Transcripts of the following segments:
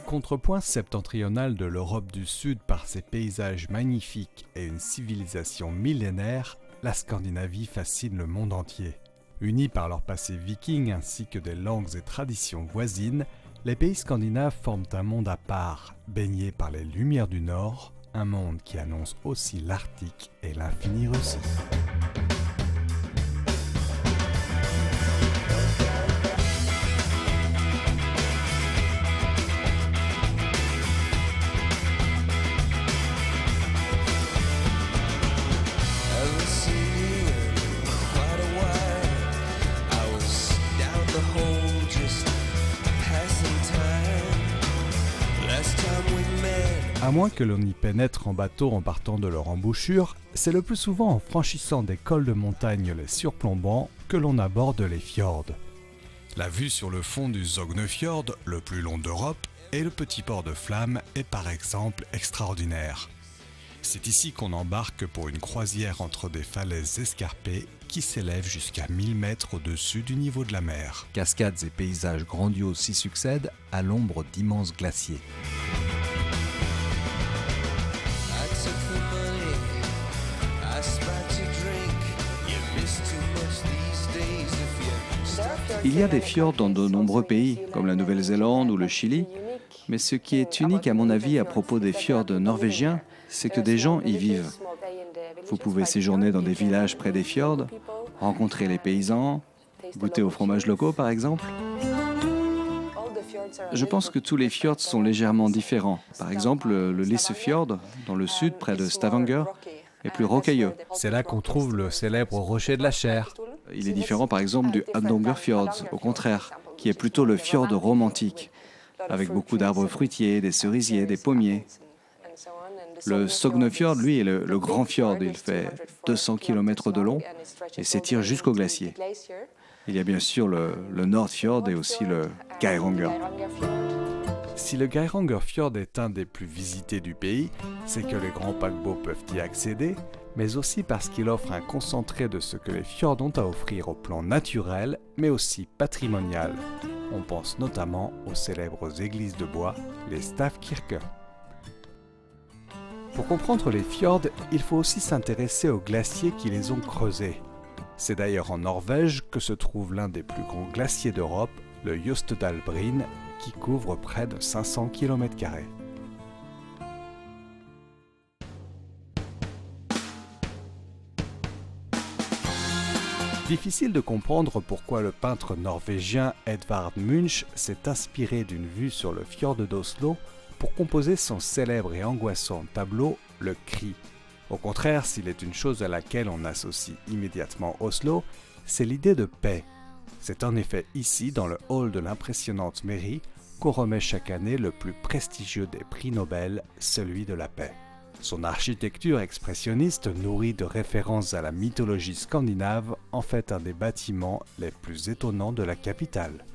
Contrepoint septentrional de l'Europe du Sud par ses paysages magnifiques et une civilisation millénaire, la Scandinavie fascine le monde entier. Unis par leur passé viking ainsi que des langues et traditions voisines, les pays scandinaves forment un monde à part, baigné par les lumières du Nord, un monde qui annonce aussi l'Arctique et l'infinie Russie. À moins que l'on y pénètre en bateau en partant de leur embouchure, c'est le plus souvent en franchissant des cols de montagne les surplombant que l'on aborde les fjords. La vue sur le fond du Sognefjord, le plus long d'Europe, et le petit port de Flam est par exemple extraordinaire. C'est ici qu'on embarque pour une croisière entre des falaises escarpées qui s'élèvent jusqu'à 1000 mètres au-dessus du niveau de la mer. Cascades et paysages grandioses s'y succèdent à l'ombre d'immenses glaciers. Il y a des fjords dans de nombreux pays, comme la Nouvelle-Zélande ou le Chili, mais ce qui est unique à mon avis à propos des fjords norvégiens, c'est que des gens y vivent. Vous pouvez séjourner dans des villages près des fjords, rencontrer les paysans, goûter aux fromages locaux par exemple. Je pense que tous les fjords sont légèrement différents. Par exemple, le Lissefjord, dans le sud, près de Stavanger, est plus rocailleux. C'est là qu'on trouve le célèbre rocher de la Chair. Il est différent par exemple du Hardangerfjord, au contraire, qui est plutôt le fjord romantique, avec beaucoup d'arbres fruitiers, des cerisiers, des pommiers. Le Sognefjord, lui, est le grand fjord. Il fait 200 km de long et s'étire jusqu'au glacier. Il y a bien sûr le Nordfjord et aussi le Geiranger. Si le Geirangerfjord est un des plus visités du pays, c'est que les grands paquebots peuvent y accéder, mais aussi parce qu'il offre un concentré de ce que les fjords ont à offrir au plan naturel, mais aussi patrimonial. On pense notamment aux célèbres églises de bois, les Stavkirker. Pour comprendre les fjords, il faut aussi s'intéresser aux glaciers qui les ont creusés. C'est d'ailleurs en Norvège que se trouve l'un des plus grands glaciers d'Europe, le Jostedalsbreen, qui couvre près de 500 km². Difficile de comprendre pourquoi le peintre norvégien Edvard Munch s'est inspiré d'une vue sur le fjord d'Oslo pour composer son célèbre et angoissant tableau « Le Cri ». Au contraire, s'il est une chose à laquelle on associe immédiatement Oslo, c'est l'idée de paix. C'est en effet ici, dans le hall de l'impressionnante mairie, qu'on remet chaque année le plus prestigieux des prix Nobel, celui de la paix. Son architecture expressionniste, nourrie de références à la mythologie scandinave, en fait un des bâtiments les plus étonnants de la capitale.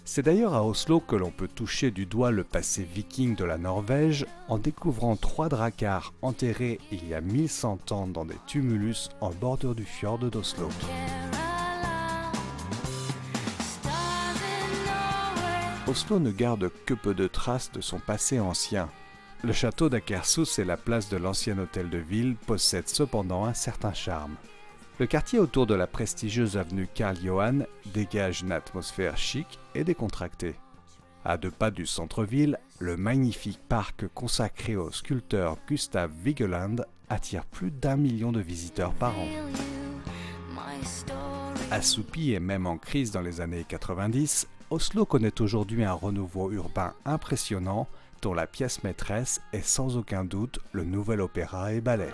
C'est d'ailleurs à Oslo que l'on peut toucher du doigt le passé viking de la Norvège en découvrant 3 dracars enterrés il y a 1100 ans dans des tumulus en bordure du fjord d'Oslo. Oslo ne garde que peu de traces de son passé ancien. Le château d'Akershus et la place de l'ancien hôtel de ville possèdent cependant un certain charme. Le quartier autour de la prestigieuse avenue Karl Johan dégage une atmosphère chic et décontractée. À 2 pas du centre-ville, le magnifique parc consacré au sculpteur Gustav Vigeland attire plus d'1 million de visiteurs par an. Assoupi et même en crise dans les années 90, Oslo connaît aujourd'hui un renouveau urbain impressionnant dont la pièce maîtresse est sans aucun doute le nouvel opéra et ballet.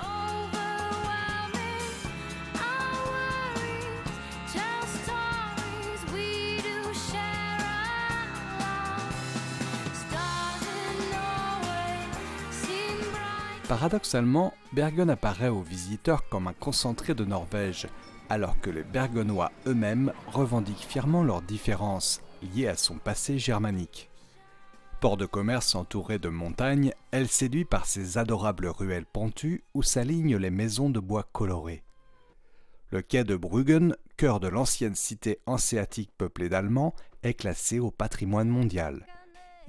Paradoxalement, Bergen apparaît aux visiteurs comme un concentré de Norvège, alors que les Bergenois eux-mêmes revendiquent fièrement leurs différences liées à son passé germanique. Port de commerce entouré de montagnes, elle séduit par ses adorables ruelles pentues où s'alignent les maisons de bois colorées. Le quai de Bruggen, cœur de l'ancienne cité hanséatique peuplée d'Allemands, est classé au patrimoine mondial.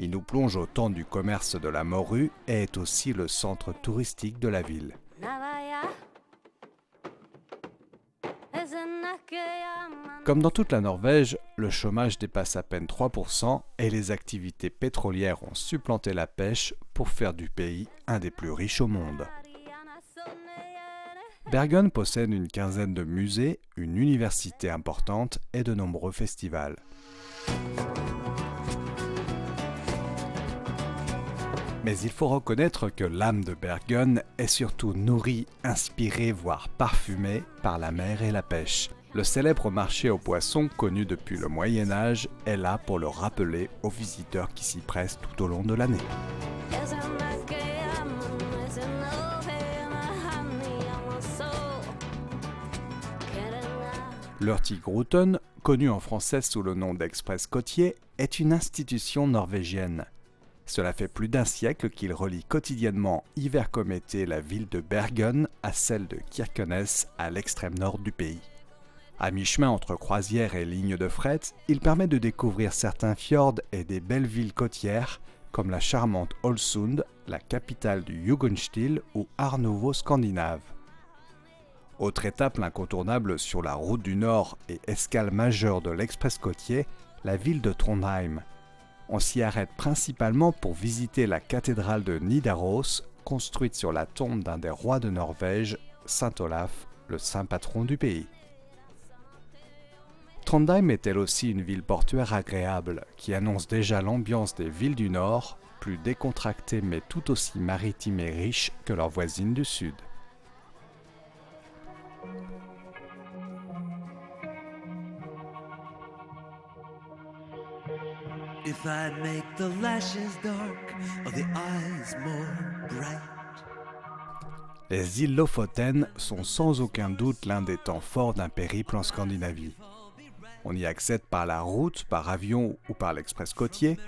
Il nous plonge au temps du commerce de la morue et est aussi le centre touristique de la ville. Comme dans toute la Norvège, le chômage dépasse à peine 3% et les activités pétrolières ont supplanté la pêche pour faire du pays un des plus riches au monde. Bergen possède une quinzaine de musées, une université importante et de nombreux festivals. Mais il faut reconnaître que l'âme de Bergen est surtout nourrie, inspirée, voire parfumée par la mer et la pêche. Le célèbre marché aux poissons, connu depuis le Moyen-Âge, est là pour le rappeler aux visiteurs qui s'y pressent tout au long de l'année. Hurtigruten, connu en français sous le nom d'Express côtier, est une institution norvégienne. Cela fait plus d'un siècle qu'il relie quotidiennement, hiver comme été, la ville de Bergen à celle de Kirkenes à l'extrême nord du pays. À mi-chemin entre croisière et ligne de fret, il permet de découvrir certains fjords et des belles villes côtières comme la charmante Ålesund, la capitale du Jugendstil ou Art Nouveau scandinave. Autre étape incontournable sur la route du Nord et escale majeure de l'express côtier, la ville de Trondheim. On s'y arrête principalement pour visiter la cathédrale de Nidaros, construite sur la tombe d'un des rois de Norvège, Saint Olaf, le saint patron du pays. Trondheim est elle aussi une ville portuaire agréable, qui annonce déjà l'ambiance des villes du Nord, plus décontractées mais tout aussi maritimes et riches que leurs voisines du Sud. If I'd make the lashes dark or the eyes more bright. Les îles Lofoten sont sans aucun doute l'un des temps forts d'un périple en Scandinavie. On y accède par la route, par avion ou par l'express côtier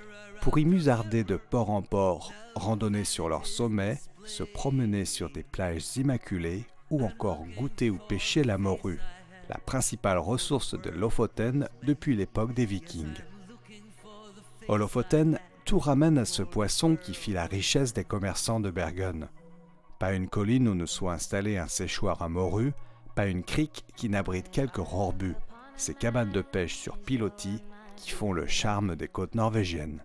pour y musarder de port en port, randonner sur leurs sommets, se promener sur des plages immaculées ou encore goûter ou pêcher la morue, la principale ressource de Lofoten depuis l'époque des Vikings. Au Lofoten, tout ramène à ce poisson qui fit la richesse des commerçants de Bergen. Pas une colline où ne soit installé un séchoir à morue, pas une crique qui n'abrite quelques rorbus, ces cabanes de pêche sur pilotis qui font le charme des côtes norvégiennes.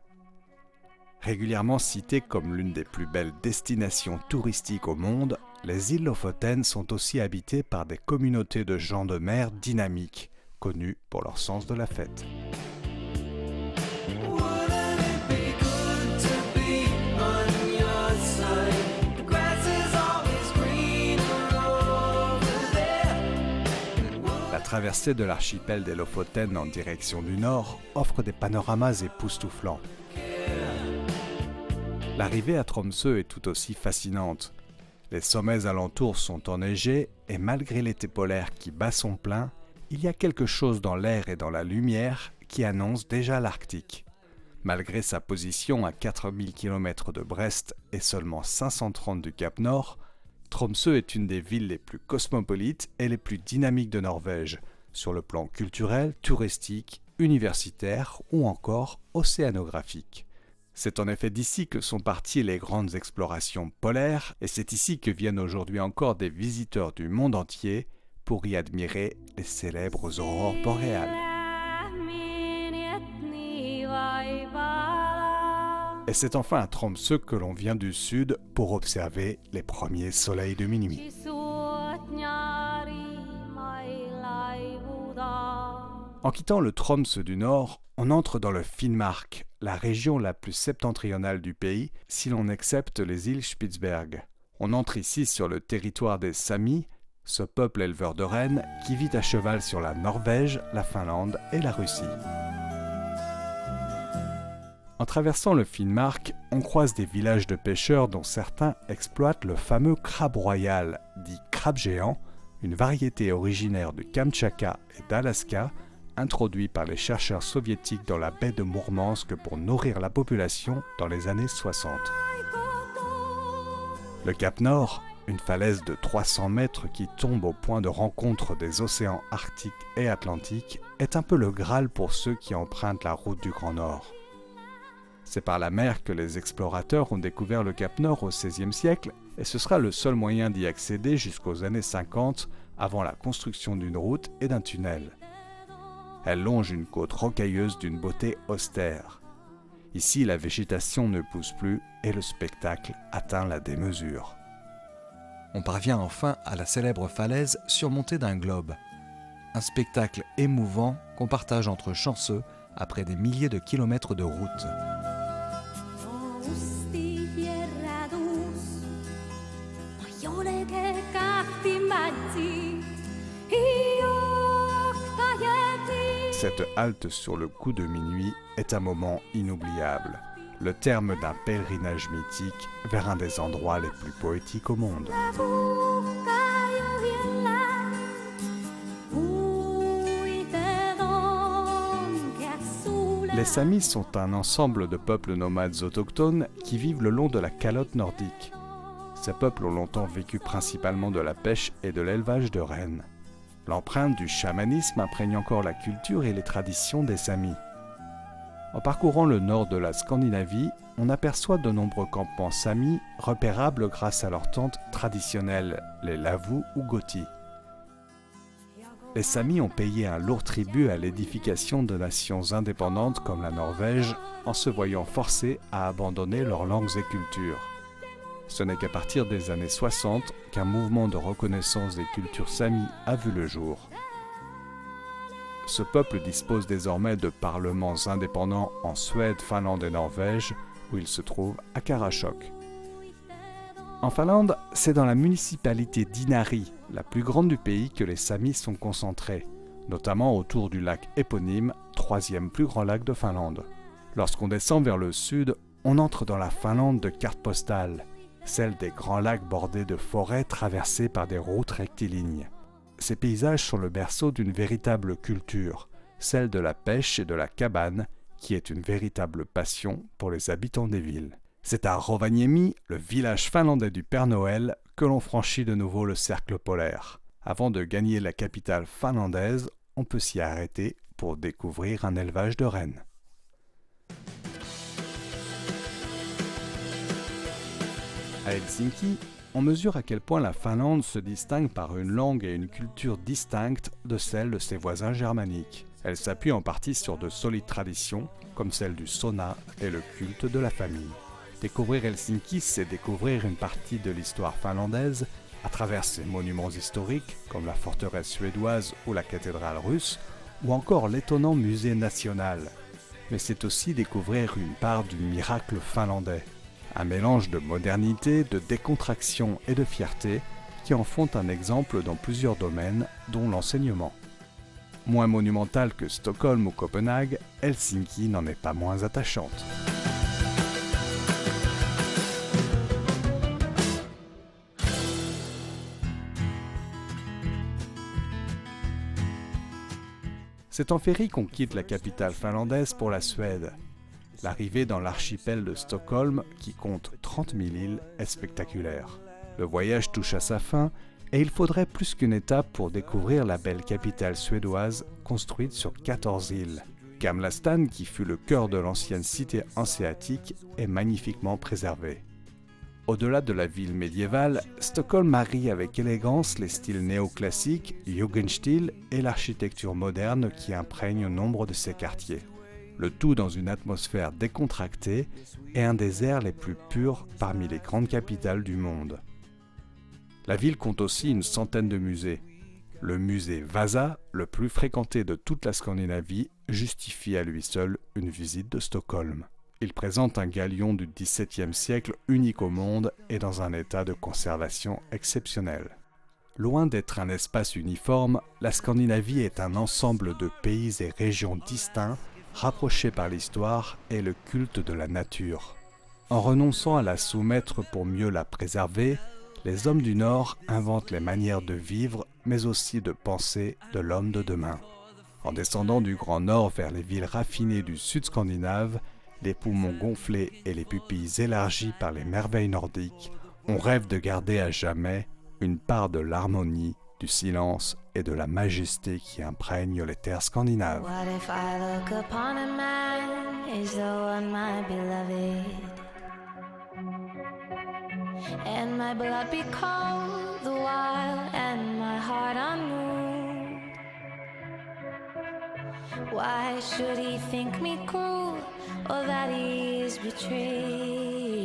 Régulièrement citées comme l'une des plus belles destinations touristiques au monde, les îles Lofoten sont aussi habitées par des communautés de gens de mer dynamiques, connues pour leur sens de la fête. La traversée de l'archipel des Lofoten en direction du nord offre des panoramas époustouflants. L'arrivée à Tromsø est tout aussi fascinante. Les sommets alentours sont enneigés et malgré l'été polaire qui bat son plein, il y a quelque chose dans l'air et dans la lumière qui annonce déjà l'Arctique. Malgré sa position à 4000 km de Brest et seulement 530 du Cap Nord, Tromsø est une des villes les plus cosmopolites et les plus dynamiques de Norvège, sur le plan culturel, touristique, universitaire ou encore océanographique. C'est en effet d'ici que sont parties les grandes explorations polaires et c'est ici que viennent aujourd'hui encore des visiteurs du monde entier pour y admirer les célèbres aurores boréales. Et c'est enfin à Tromsø que l'on vient du sud pour observer les premiers soleils de minuit. En quittant le Tromsø du nord, on entre dans le Finnmark, la région la plus septentrionale du pays, si l'on accepte les îles Spitsberg. On entre ici sur le territoire des Samis, ce peuple éleveur de rennes qui vit à cheval sur la Norvège, la Finlande et la Russie. En traversant le Finnmark, on croise des villages de pêcheurs dont certains exploitent le fameux crabe royal, dit crabe géant, une variété originaire du Kamtchatka et d'Alaska, introduit par les chercheurs soviétiques dans la baie de Mourmansk pour nourrir la population dans les années 60. Le Cap Nord, une falaise de 300 mètres qui tombe au point de rencontre des océans Arctique et Atlantique, est un peu le Graal pour ceux qui empruntent la route du Grand Nord. C'est par la mer que les explorateurs ont découvert le Cap Nord au XVIe siècle et ce sera le seul moyen d'y accéder jusqu'aux années 50 avant la construction d'une route et d'un tunnel. Elle longe une côte rocailleuse d'une beauté austère. Ici, la végétation ne pousse plus et le spectacle atteint la démesure. On parvient enfin à la célèbre falaise surmontée d'un globe. Un spectacle émouvant qu'on partage entre chanceux après des milliers de kilomètres de route. Cette halte sur le coup de minuit est un moment inoubliable, le terme d'un pèlerinage mythique vers un des endroits les plus poétiques au monde. Les Samis sont un ensemble de peuples nomades autochtones qui vivent le long de la calotte nordique. Ces peuples ont longtemps vécu principalement de la pêche et de l'élevage de rennes. L'empreinte du chamanisme imprègne encore la culture et les traditions des Samis. En parcourant le nord de la Scandinavie, on aperçoit de nombreux campements Samis repérables grâce à leurs tentes traditionnelles, les lavus ou gotis. Les Samis ont payé un lourd tribut à l'édification de nations indépendantes comme la Norvège en se voyant forcés à abandonner leurs langues et cultures. Ce n'est qu'à partir des années 60 qu'un mouvement de reconnaissance des cultures Samis a vu le jour. Ce peuple dispose désormais de parlements indépendants en Suède, Finlande et Norvège, où il se trouve à Karasjok. En Finlande, c'est dans la municipalité d'Inari, la plus grande du pays, que les Samis sont concentrés, notamment autour du lac éponyme, troisième plus grand lac de Finlande. Lorsqu'on descend vers le sud, on entre dans la Finlande de carte postale, celle des grands lacs bordés de forêts traversés par des routes rectilignes. Ces paysages sont le berceau d'une véritable culture, celle de la pêche et de la cabane, qui est une véritable passion pour les habitants des villes. C'est à Rovaniemi, le village finlandais du Père Noël, que l'on franchit de nouveau le cercle polaire. Avant de gagner la capitale finlandaise, on peut s'y arrêter pour découvrir un élevage de rennes. À Helsinki, on mesure à quel point la Finlande se distingue par une langue et une culture distinctes de celles de ses voisins germaniques. Elle s'appuie en partie sur de solides traditions, comme celle du sauna et le culte de la famille. Découvrir Helsinki, c'est découvrir une partie de l'histoire finlandaise à travers ses monuments historiques, comme la forteresse suédoise ou la cathédrale russe, ou encore l'étonnant musée national. Mais c'est aussi découvrir une part du miracle finlandais. Un mélange de modernité, de décontraction et de fierté qui en font un exemple dans plusieurs domaines, dont l'enseignement. Moins monumentale que Stockholm ou Copenhague, Helsinki n'en est pas moins attachante. C'est en ferry qu'on quitte la capitale finlandaise pour la Suède. L'arrivée dans l'archipel de Stockholm, qui compte 30 000 îles, est spectaculaire. Le voyage touche à sa fin et il faudrait plus qu'une étape pour découvrir la belle capitale suédoise construite sur 14 îles. Gamla Stan, qui fut le cœur de l'ancienne cité hanséatique, est magnifiquement préservé. Au-delà de la ville médiévale, Stockholm marie avec élégance les styles néoclassiques, Jugendstil et l'architecture moderne qui imprègne nombre de ses quartiers. Le tout dans une atmosphère décontractée et un des airs les plus purs parmi les grandes capitales du monde. La ville compte aussi une centaine de musées. Le musée Vasa, le plus fréquenté de toute la Scandinavie, justifie à lui seul une visite de Stockholm. Il présente un galion du XVIIe siècle unique au monde et dans un état de conservation exceptionnel. Loin d'être un espace uniforme, la Scandinavie est un ensemble de pays et régions distincts rapprochés par l'histoire et le culte de la nature. En renonçant à la soumettre pour mieux la préserver, les hommes du Nord inventent les manières de vivre, mais aussi de penser de l'homme de demain. En descendant du Grand Nord vers les villes raffinées du Sud scandinave, les poumons gonflés et les pupilles élargies par les merveilles nordiques, on rêve de garder à jamais une part de l'harmonie du silence et de la majesté qui imprègnent les terres scandinaves. What if I look upon a man as though on my beloved, and my blood be cold the while and my heart unmoved? Why should he think me cruel or that he is betrayed?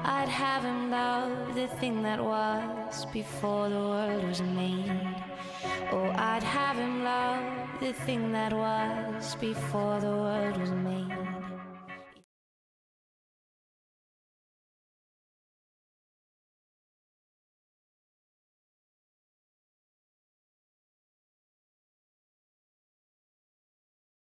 I'd have him love the thing that was before the world was made. Oh, I'd have him love the thing that was before the world was made.